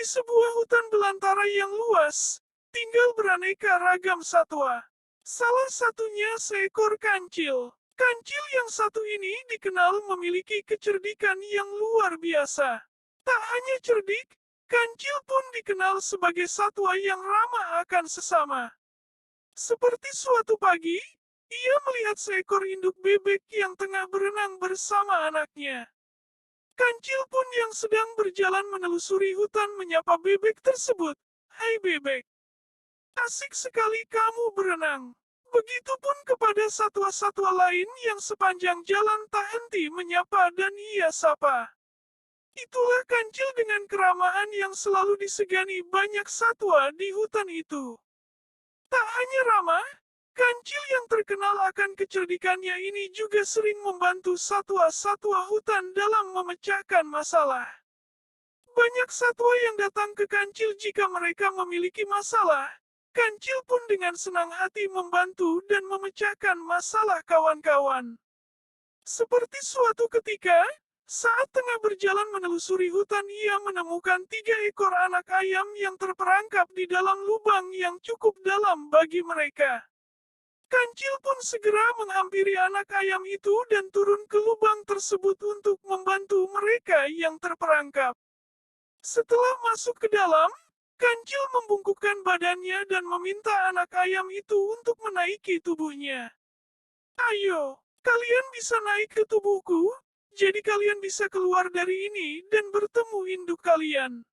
sebuah hutan belantara yang luas, tinggal beraneka ragam satwa. Salah satunya seekor kancil. Kancil yang satu ini dikenal memiliki kecerdikan yang luar biasa. Tak hanya cerdik, kancil pun dikenal sebagai satwa yang ramah akan sesama. Seperti suatu pagi, ia melihat seekor induk bebek yang tengah berenang bersama anaknya. Kancil pun yang sedang berjalan menelusuri hutan menyapa bebek tersebut. "Hai bebek, asik sekali kamu berenang." Begitupun kepada satwa-satwa lain yang sepanjang jalan tak henti menyapa dan ia sapa. Itulah kancil dengan keramahan yang selalu disegani banyak satwa di hutan itu. Tak hanya ramah, kancil yang terkenal akan kecerdikannya ini juga sering membantu satwa-satwa hutan dalam memecahkan masalah. Banyak satwa yang datang ke kancil jika mereka memiliki masalah. Kancil pun dengan senang hati membantu dan memecahkan masalah kawan-kawan. Seperti suatu ketika, saat tengah berjalan menelusuri hutan ia menemukan 3 ekor anak ayam yang terperangkap di dalam lubang yang cukup dalam bagi mereka. Kancil pun segera menghampiri anak ayam itu dan turun ke lubang tersebut untuk membantu mereka yang terperangkap. Setelah masuk ke dalam, kancil membungkukkan badannya dan meminta anak ayam itu untuk menaiki tubuhnya. "Ayo, kalian bisa naik ke tubuhku, jadi kalian bisa keluar dari ini dan bertemu induk kalian,"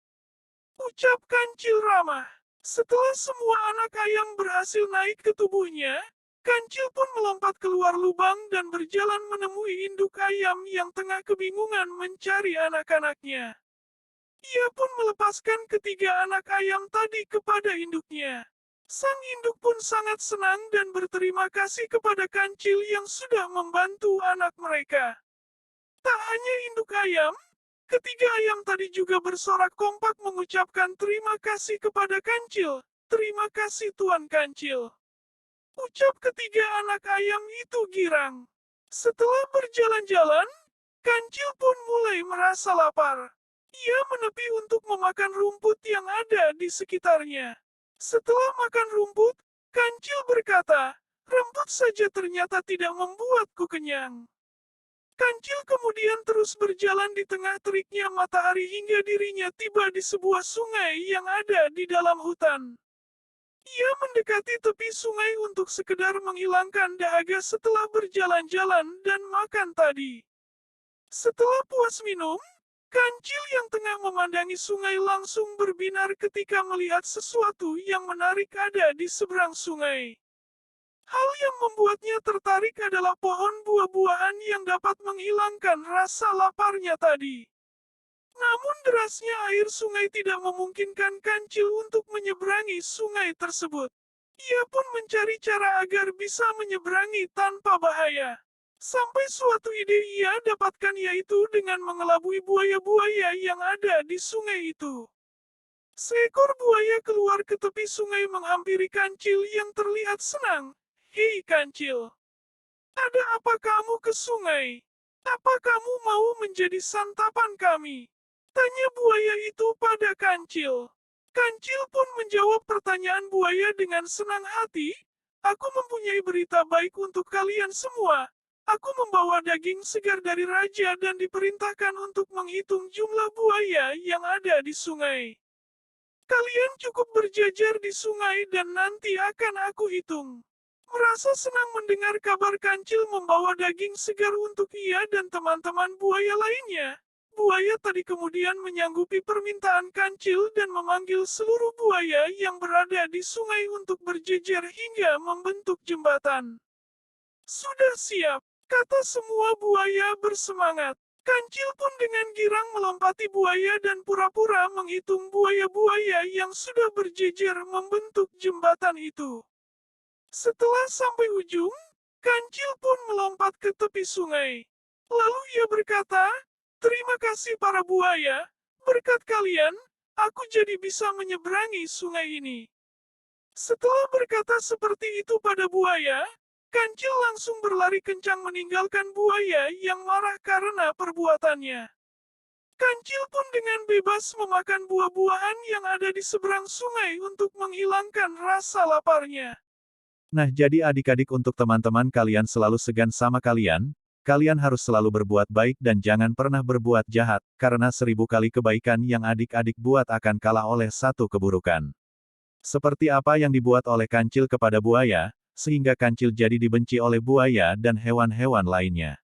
ucap kancil ramah. Setelah semua anak ayam berhasil naik ke tubuhnya, kancil pun melompat keluar lubang dan berjalan menemui induk ayam yang tengah kebingungan mencari anak-anaknya. Ia pun melepaskan ketiga anak ayam tadi kepada induknya. Sang induk pun sangat senang dan berterima kasih kepada kancil yang sudah membantu anak mereka. Tak hanya induk ayam, ketiga ayam tadi juga bersorak kompak mengucapkan terima kasih kepada kancil. "Terima kasih Tuan Kancil," ucap ketiga anak ayam itu girang. Setelah berjalan-jalan, kancil pun mulai merasa lapar. Ia menepi untuk memakan rumput yang ada di sekitarnya. Setelah makan rumput, kancil berkata, "Rumput saja ternyata tidak membuatku kenyang." Kancil kemudian terus berjalan di tengah teriknya matahari hingga dirinya tiba di sebuah sungai yang ada di dalam hutan. Ia mendekati tepi sungai untuk sekedar menghilangkan dahaga setelah berjalan-jalan dan makan tadi. Setelah puas minum, kancil yang tengah memandangi sungai langsung berbinar ketika melihat sesuatu yang menarik ada di seberang sungai. Hal yang membuatnya tertarik adalah pohon buah-buahan yang dapat menghilangkan rasa laparnya tadi. Namun derasnya air sungai tidak memungkinkan kancil untuk menyeberangi sungai tersebut. Ia pun mencari cara agar bisa menyeberangi tanpa bahaya. Sampai suatu ide ia dapatkan yaitu dengan mengelabui buaya-buaya yang ada di sungai itu. Seekor buaya keluar ke tepi sungai menghampiri kancil yang terlihat senang. "Hei kancil, ada apa kamu ke sungai? Apa kamu mau menjadi santapan kami?" tanya buaya itu pada kancil. Kancil pun menjawab pertanyaan buaya dengan senang hati. "Aku mempunyai berita baik untuk kalian semua. Aku membawa daging segar dari raja dan diperintahkan untuk menghitung jumlah buaya yang ada di sungai. Kalian cukup berjajar di sungai dan nanti akan aku hitung." Merasa senang mendengar kabar kancil membawa daging segar untuk ia dan teman-teman buaya lainnya. Buaya tadi kemudian menyanggupi permintaan kancil dan memanggil seluruh buaya yang berada di sungai untuk berjejer hingga membentuk jembatan. "Sudah siap," kata semua buaya bersemangat. Kancil pun dengan girang melompati buaya dan pura-pura menghitung buaya-buaya yang sudah berjejer membentuk jembatan itu. Setelah sampai ujung, kancil pun melompat ke tepi sungai. Lalu ia berkata, "Terima kasih para buaya, berkat kalian, aku jadi bisa menyeberangi sungai ini." Setelah berkata seperti itu pada buaya, kancil langsung berlari kencang meninggalkan buaya yang marah karena perbuatannya. Kancil pun dengan bebas memakan buah-buahan yang ada di seberang sungai untuk menghilangkan rasa laparnya. Nah, jadi adik-adik, untuk teman-teman kalian selalu segan sama kalian, kalian harus selalu berbuat baik dan jangan pernah berbuat jahat, karena 1000 kali kebaikan yang adik-adik buat akan kalah oleh 1 keburukan. Seperti apa yang dibuat oleh kancil kepada buaya, sehingga kancil jadi dibenci oleh buaya dan hewan-hewan lainnya.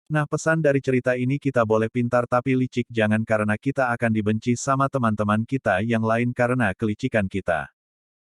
Nah, pesan dari cerita ini, kita boleh pintar tapi licik, jangan karena kita akan dibenci sama teman-teman kita yang lain karena kelicikan kita.